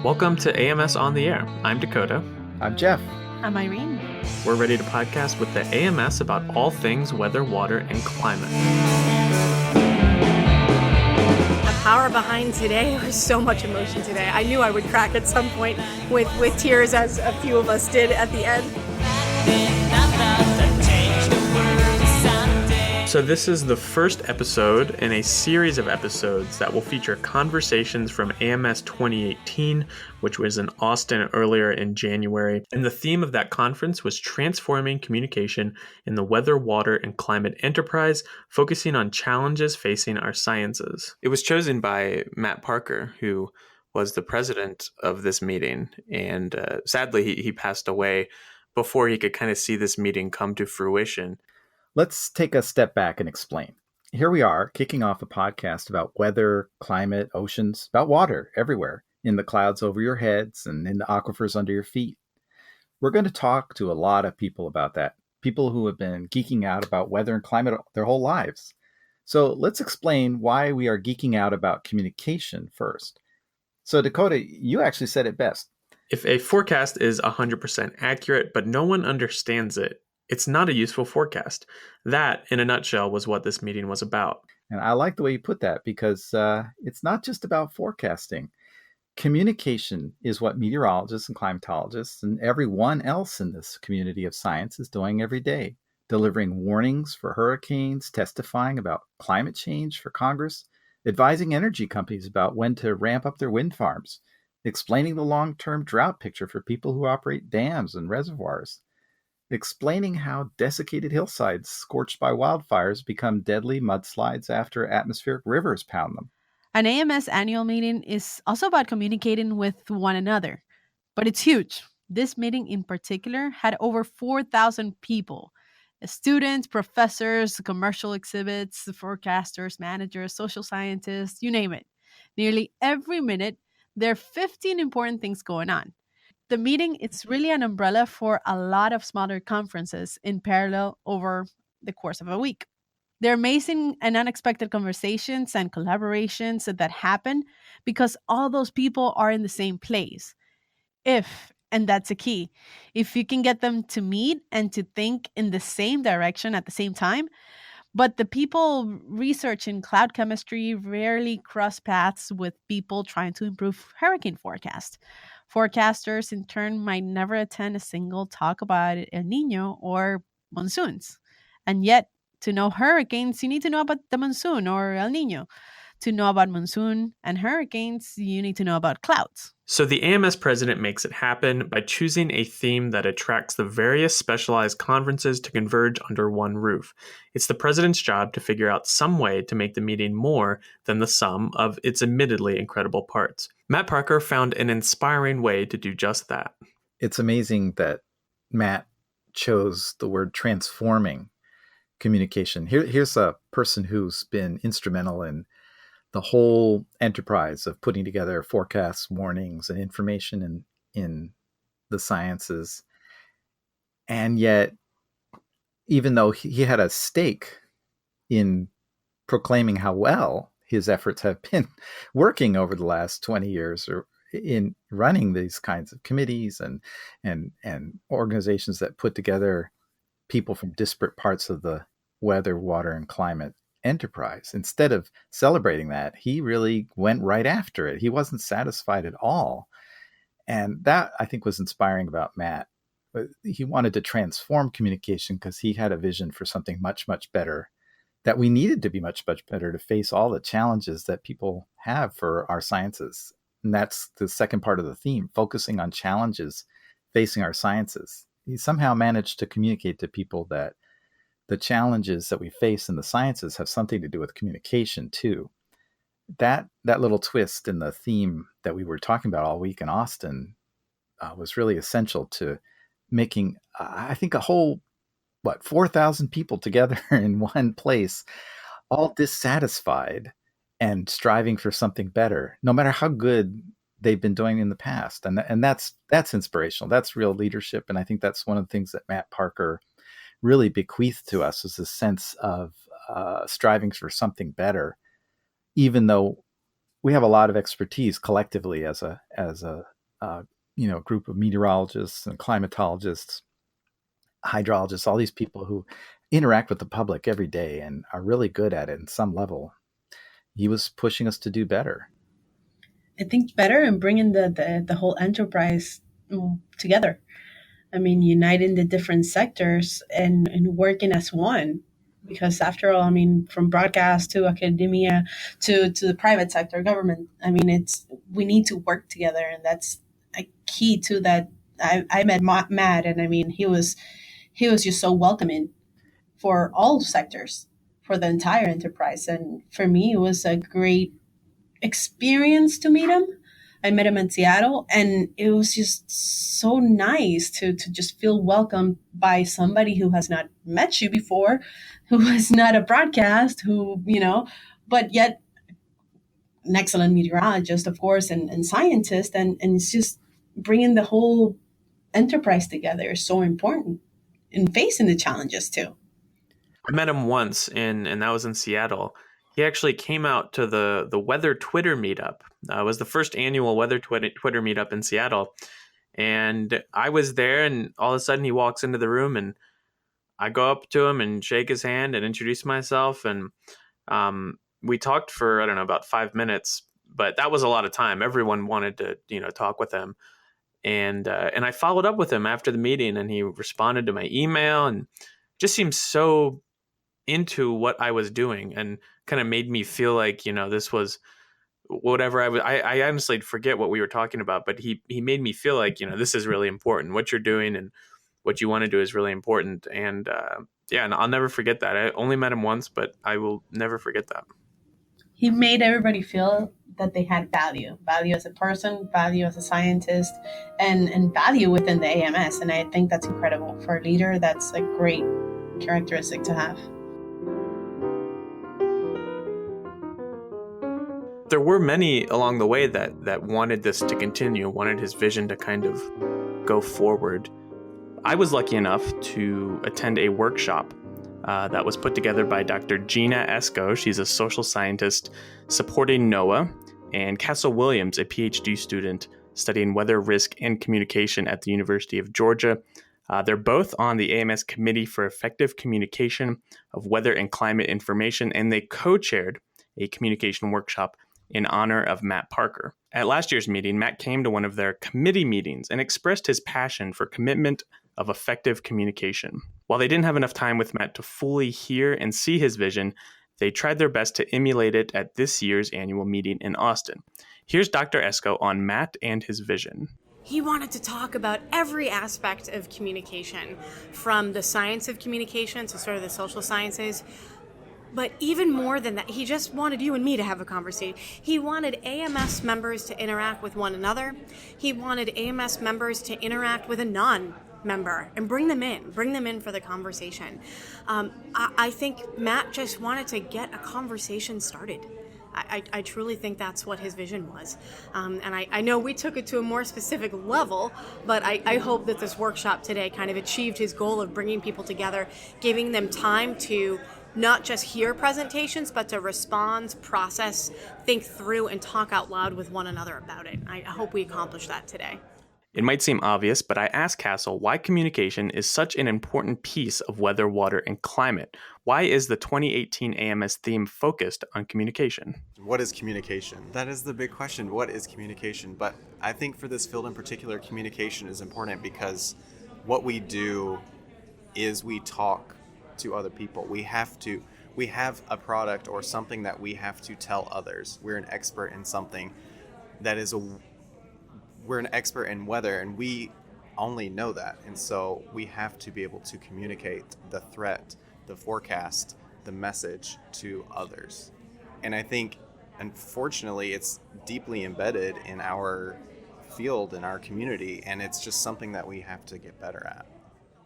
Welcome to AMS On the Air. I'm Dakota. I'm Jeff. I'm Irene. We're ready to podcast with the AMS about all things weather, water, and climate. The power behind today was so much emotion today. I knew I would crack at some point with tears, as a few of us did at the end. So this is the first episode in a series of episodes that will feature conversations from AMS 2018, which was in Austin earlier in January. And the theme of that conference was transforming communication in the weather, water, and climate enterprise, focusing on challenges facing our sciences. It was chosen by Matt Parker, who was the president of this meeting. And sadly, he passed away before he could kind of see this meeting come to fruition. Let's take a step back and explain. Here we are, kicking off a podcast about weather, climate, oceans, about water everywhere, in the clouds over your heads and in the aquifers under your feet. We're going to talk to a lot of people about that, people who have been geeking out about weather and climate their whole lives. So let's explain why we are geeking out about communication first. So Dakota, you actually said it best. If a forecast is 100% accurate, but no one understands it, it's not a useful forecast. That, in a nutshell, was what this meeting was about. And I like the way you put that because it's not just about forecasting. Communication is what meteorologists and climatologists and everyone else in this community of science is doing every day, delivering warnings for hurricanes, testifying about climate change for Congress, advising energy companies about when to ramp up their wind farms, explaining the long-term drought picture for people who operate dams and reservoirs, explaining how desiccated hillsides scorched by wildfires become deadly mudslides after atmospheric rivers pound them. An AMS annual meeting is also about communicating with one another, but it's huge. This meeting in particular had over 4,000 people, students, professors, commercial exhibits, forecasters, managers, social scientists, you name it. Nearly every minute, there are 15 important things going on. The meeting, it's really an umbrella for a lot of smaller conferences in parallel over the course of a week. There are amazing and unexpected conversations and collaborations that happen because all those people are in the same place. And that's a key, if you can get them to meet and to think in the same direction at the same time. But the people researching cloud chemistry rarely cross paths with people trying to improve hurricane forecast. Forecasters, in turn, might never attend a single talk about El Niño or monsoons. And yet, to know hurricanes, you need to know about the monsoon or El Niño. To know about monsoon and hurricanes, you need to know about clouds. So the AMS president makes it happen by choosing a theme that attracts the various specialized conferences to converge under one roof. It's the president's job to figure out some way to make the meeting more than the sum of its admittedly incredible parts. Matt Parker found an inspiring way to do just that. It's amazing that Matt chose the word transforming communication. Here's a person who's been instrumental in the whole enterprise of putting together forecasts, warnings, and information in the sciences. And yet, even though he had a stake in proclaiming how well his efforts have been working over the last 20 years or in running these kinds of committees and organizations that put together people from disparate parts of the weather, water, and climate enterprise. Instead of celebrating that, he really went right after it. He wasn't satisfied at all. And that, I think, was inspiring about Matt. He wanted to transform communication because he had a vision for something much, much better, that we needed to be much, much better to face all the challenges that people have for our sciences. And that's the second part of the theme, focusing on challenges facing our sciences. He somehow managed to communicate to people that the challenges that we face in the sciences have something to do with communication too. That little twist in the theme that we were talking about all week in Austin was really essential to making, I think, a whole, 4,000 people together in one place, all dissatisfied and striving for something better, no matter how good they've been doing in the past. And that's inspirational. That's real leadership. And I think that's one of the things that Matt Parker really bequeathed to us, is a sense of striving for something better, even though we have a lot of expertise collectively as a group of meteorologists and climatologists, hydrologists, all these people who interact with the public every day and are really good at it in some level. He was pushing us to do better. I think better and bringing the whole enterprise together. I mean, uniting the different sectors and working as one. Because after all, I mean, from broadcast to academia to the private sector, government, I mean, we need to work together. And that's a key to that. I met Matt, and I mean, he was just so welcoming for all sectors, for the entire enterprise. And for me, it was a great experience to meet him. I met him in Seattle, and it was just so nice to just feel welcomed by somebody who has not met you before, who is not a broadcast, but yet an excellent meteorologist, of course, and scientist. And it's just bringing the whole enterprise together is so important in facing the challenges too. I met him once, and that was in Seattle. He actually came out to the Weather Twitter meetup. It was the first annual Weather Twitter meetup in Seattle. And I was there, and all of a sudden he walks into the room, and I go up to him and shake his hand and introduce myself. And we talked for, I don't know, about 5 minutes, but that was a lot of time. Everyone wanted to, talk with him. And I followed up with him after the meeting, and he responded to my email and just seemed so into what I was doing and kind of made me feel like, this was whatever I honestly forget what we were talking about, but he made me feel like, this is really important. What you're doing and what you want to do is really important. And and I'll never forget that. I only met him once, but I will never forget that. He made everybody feel that they had value as a person, value as a scientist, and value within the AMS. And I think that's incredible for a leader. That's a great characteristic to have. There were many along the way that wanted this to continue, wanted his vision to kind of go forward. I was lucky enough to attend a workshop that was put together by Dr. Gina Eosco. She's a social scientist supporting NOAA, and Castle Williams, a PhD student studying weather risk and communication at the University of Georgia. They're both on the AMS Committee for Effective Communication of Weather and Climate Information, and they co-chaired a communication workshop in honor of Matt Parker. At last year's meeting, Matt came to one of their committee meetings and expressed his passion for commitment of effective communication. While they didn't have enough time with Matt to fully hear and see his vision, they tried their best to emulate it at this year's annual meeting in Austin. Here's Dr. Eosco on Matt and his vision. He wanted to talk about every aspect of communication, from the science of communication to sort of the social sciences. But even more than that, he just wanted you and me to have a conversation. He wanted AMS members to interact with one another. He wanted AMS members to interact with a non-member and bring them in for the conversation. I think Matt just wanted to get a conversation started. I truly think that's what his vision was. And I know we took it to a more specific level, but I hope that this workshop today kind of achieved his goal of bringing people together, giving them time to not just hear presentations, but to respond, process, think through, and talk out loud with one another about it. I hope we accomplished that today. It might seem obvious, but I asked Castle why communication is such an important piece of weather, water, and climate. Why is the 2018 AMS theme focused on communication? What is communication? That is the big question. What is communication? But I think for this field in particular, communication is important because what we do is we talk to other people. We have a product or something that we have to tell others. We're an expert in something we're an expert in weather, and we only know that. And so we have to be able to communicate the threat, the forecast, the message to others. And I think, unfortunately, it's deeply embedded in our field, in our community, and it's just something that we have to get better at.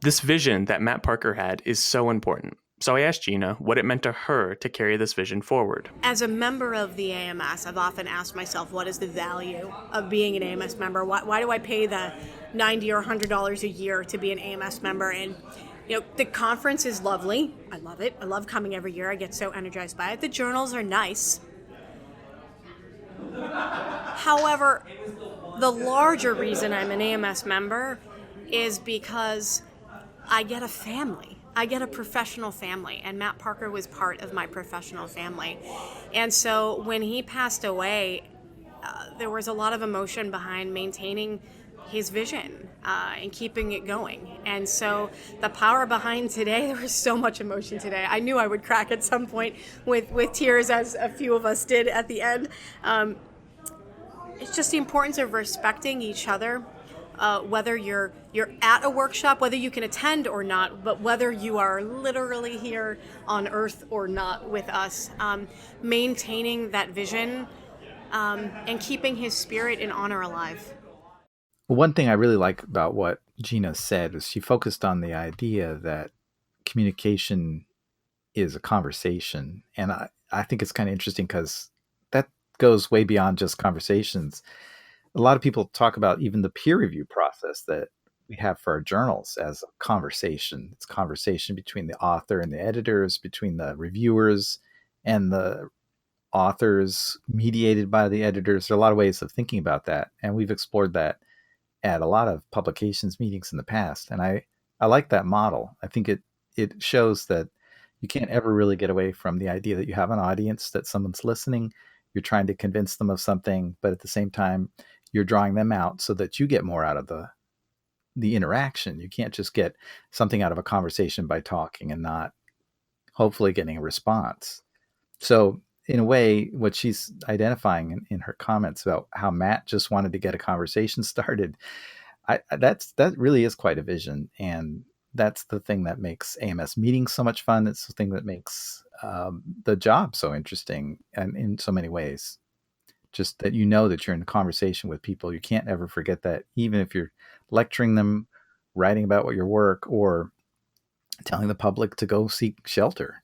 This vision that Matt Parker had is so important. So I asked Gina what it meant to her to carry this vision forward. As a member of the AMS, I've often asked myself, what is the value of being an AMS member? Why do I pay the $90 or $100 a year to be an AMS member? And the conference is lovely. I love it. I love coming every year. I get so energized by it. The journals are nice. However, the larger reason I'm an AMS member is because I get a family. I get a professional family, and Matt Parker was part of my professional family. And so when he passed away, there was a lot of emotion behind maintaining his vision and keeping it going. And so the power behind today, there was so much emotion today. I knew I would crack at some point with tears, as a few of us did at the end. It's just the importance of respecting each other, whether you're at a workshop, whether you can attend or not, but whether you are literally here on Earth or not with us, maintaining that vision and keeping his spirit and honor alive. Well, one thing I really like about what Gina said was she focused on the idea that communication is a conversation. And I think it's kind of interesting because that goes way beyond just conversations. A lot of people talk about even the peer review process that we have for our journals as a conversation. It's a conversation between the author and the editors, between the reviewers and the authors, mediated by the editors. There are a lot of ways of thinking about that. And we've explored that at a lot of publications meetings in the past. And I like that model. I think it shows that you can't ever really get away from the idea that you have an audience, that someone's listening, you're trying to convince them of something, but at the same time, you're drawing them out so that you get more out of the interaction. You can't just get something out of a conversation by talking and not hopefully getting a response. So in a way, what she's identifying in her comments about how Matt just wanted to get a conversation started, that really is quite a vision. And that's the thing that makes AMS meetings so much fun. It's the thing that makes the job so interesting and in so many ways. Just that you know that you're in a conversation with people. You can't ever forget that, even if you're lecturing them, writing about what your work, or telling the public to go seek shelter.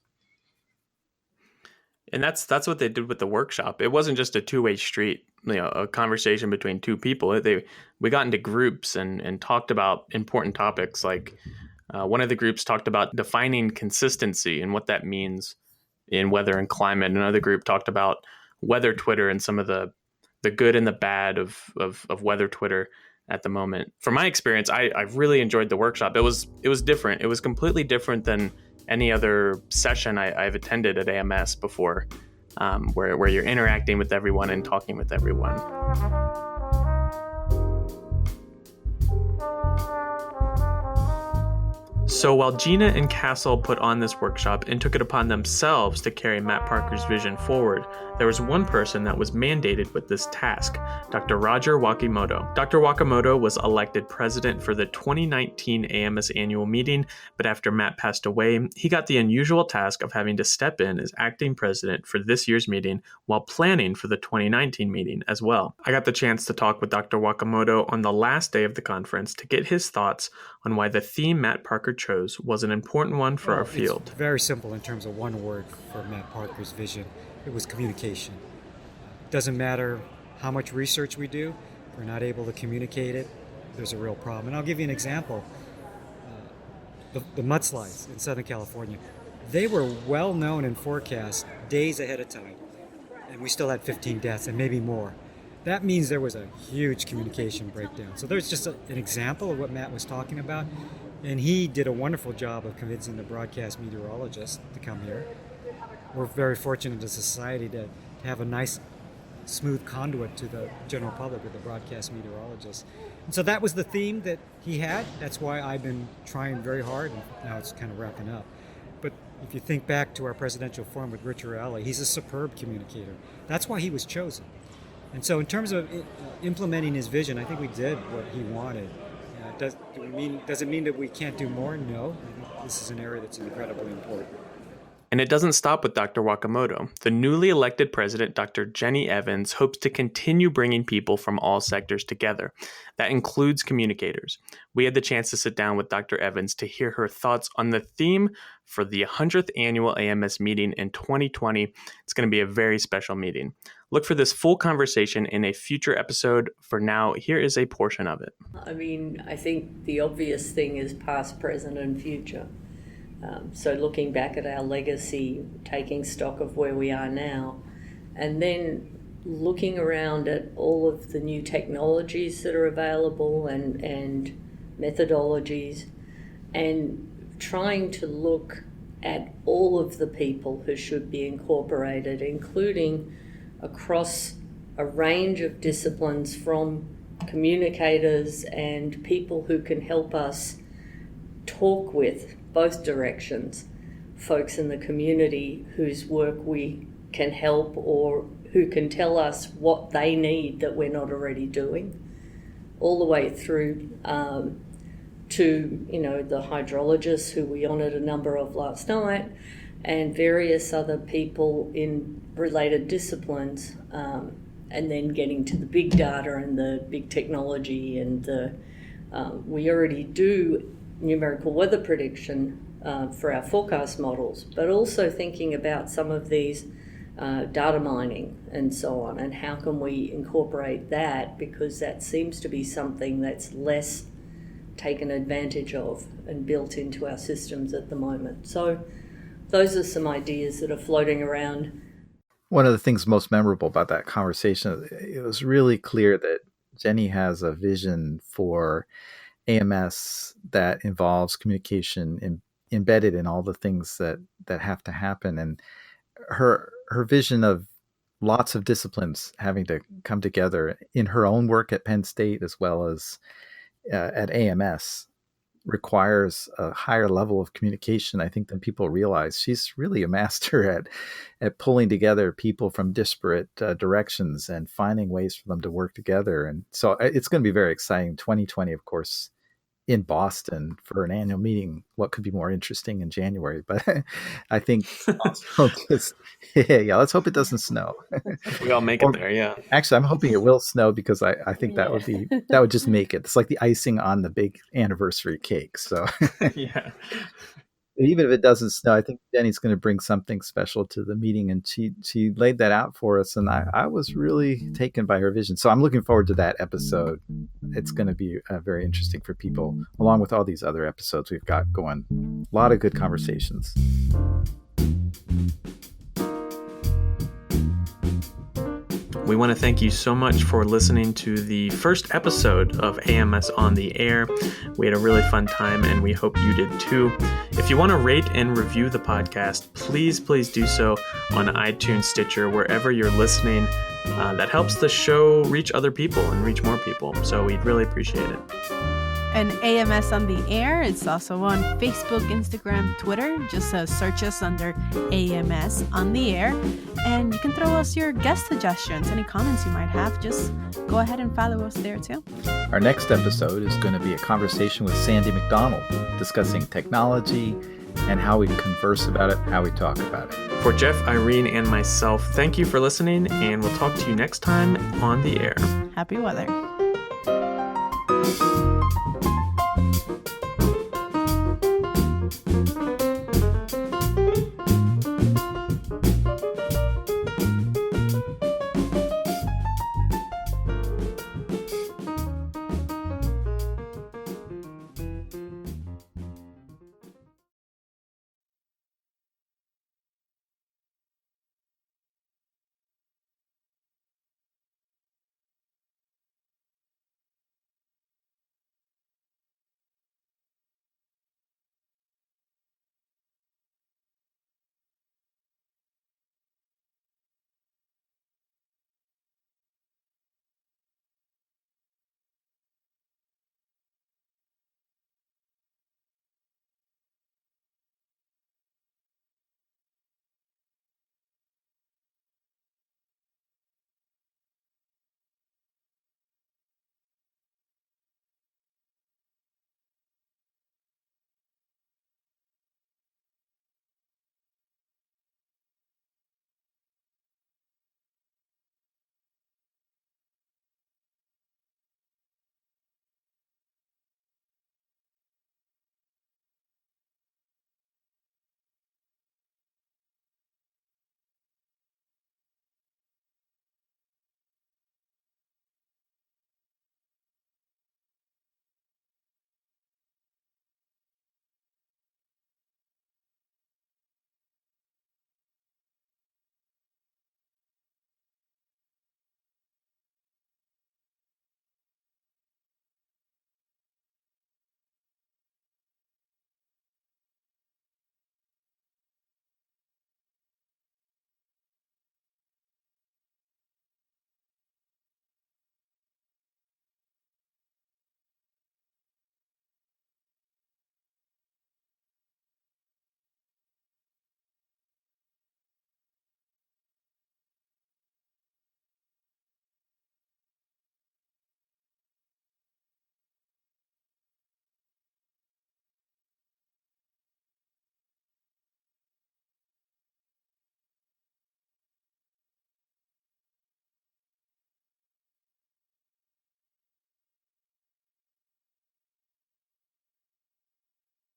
And that's what they did with the workshop. It wasn't just a two-way street, a conversation between two people. We got into groups and talked about important topics. Like one of the groups talked about defining consistency and what that means in weather and climate. Another group talked about weather Twitter and some of the good and the bad of weather Twitter at the moment. From my experience, I really enjoyed the workshop. It was different. It was completely different than any other session I've attended at AMS before, where you're interacting with everyone and talking with everyone. So while Gina and Castle put on this workshop and took it upon themselves to carry Matt Parker's vision forward, there was one person that was mandated with this task, Dr. Roger Wakimoto. Dr. Wakimoto was elected president for the 2019 AMS annual meeting, but after Matt passed away, he got the unusual task of having to step in as acting president for this year's meeting while planning for the 2019 meeting as well. I got the chance to talk with Dr. Wakimoto on the last day of the conference to get his thoughts on why the theme Matt Parker chose was an important one for our field. It's very simple in terms of one word for Matt Parker's vision. It was communication. Doesn't matter how much research we do, if we're not able to communicate it, there's a real problem. And I'll give you an example. The mudslides in Southern California, they were well known and forecast days ahead of time. And we still had 15 deaths and maybe more. That means there was a huge communication breakdown. So there's just an example of what Matt was talking about. And he did a wonderful job of convincing the broadcast meteorologists to come here. We're very fortunate as a society to have a nice, smooth conduit to the general public with the broadcast meteorologists. And so that was the theme that he had. That's why I've been trying very hard, and now it's kind of wrapping up. But if you think back to our presidential forum with Richard Alley, he's a superb communicator. That's why he was chosen. And so in terms of implementing his vision, I think we did what he wanted. Does it mean that we can't do more? No. I think this is an area that's incredibly important. And it doesn't stop with Dr. Wakimoto. The newly elected president, Dr. Jenni Evans, hopes to continue bringing people from all sectors together. That includes communicators. We had the chance to sit down with Dr. Evans to hear her thoughts on the theme for the 100th annual AMS meeting in 2020. It's going to be a very special meeting. Look for this full conversation in a future episode. For now, here is a portion of it. I think the obvious thing is past, present, and future. So looking back at our legacy, taking stock of where we are now, and then looking around at all of the new technologies that are available and methodologies, and trying to look at all of the people who should be incorporated, including across a range of disciplines, from communicators and people who can help us talk with both directions, folks in the community whose work we can help or who can tell us what they need that we're not already doing, all the way through to, the hydrologists who we honoured a number of last night, and various other people in related disciplines, and then getting to the big data and the big technology, and we already do numerical weather prediction for our forecast models, but also thinking about some of these data mining and so on, and how can we incorporate that, because that seems to be something that's less taken advantage of and built into our systems at the moment. So those are some ideas that are floating around. One of the things most memorable about that conversation, it was really clear that Jenni has a vision for AMS that involves communication embedded in all the things that have to happen. And her vision of lots of disciplines having to come together in her own work at Penn State as well as at AMS requires a higher level of communication, I think, than people realize. She's really a master at pulling together people from disparate directions and finding ways for them to work together. And so it's going to be very exciting. 2020, of course, in Boston for an annual meeting. What could be more interesting in January? But I think let's hope it doesn't snow. We all make it there, yeah. Actually, I'm hoping it will snow, because I think that would just make it. It's like the icing on the big anniversary cake. So Yeah. even if it doesn't snow, I think Jenni's going to bring something special to the meeting, and she laid that out for us, and I was really taken by her vision. So I'm looking forward to that episode. It's going to be very interesting for people, along with all these other episodes we've got going. A lot of good conversations. We want to thank you so much for listening to the first episode of AMS on the Air. We had a really fun time, and we hope you did too. If you want to rate and review the podcast, please do so on iTunes, Stitcher, wherever you're listening. That helps the show reach other people and reach more people. So we'd really appreciate it. And AMS on the Air, it's also on Facebook, Instagram, Twitter. Just search us under AMS on the Air. And you can throw us your guest suggestions, any comments you might have. Just go ahead and follow us there too. Our next episode is going to be a conversation with Sandy McDonald, discussing technology and how we converse about it, how we talk about it. For Jeff, Irene, and myself, thank you for listening, and we'll talk to you next time on the Air. Happy weather.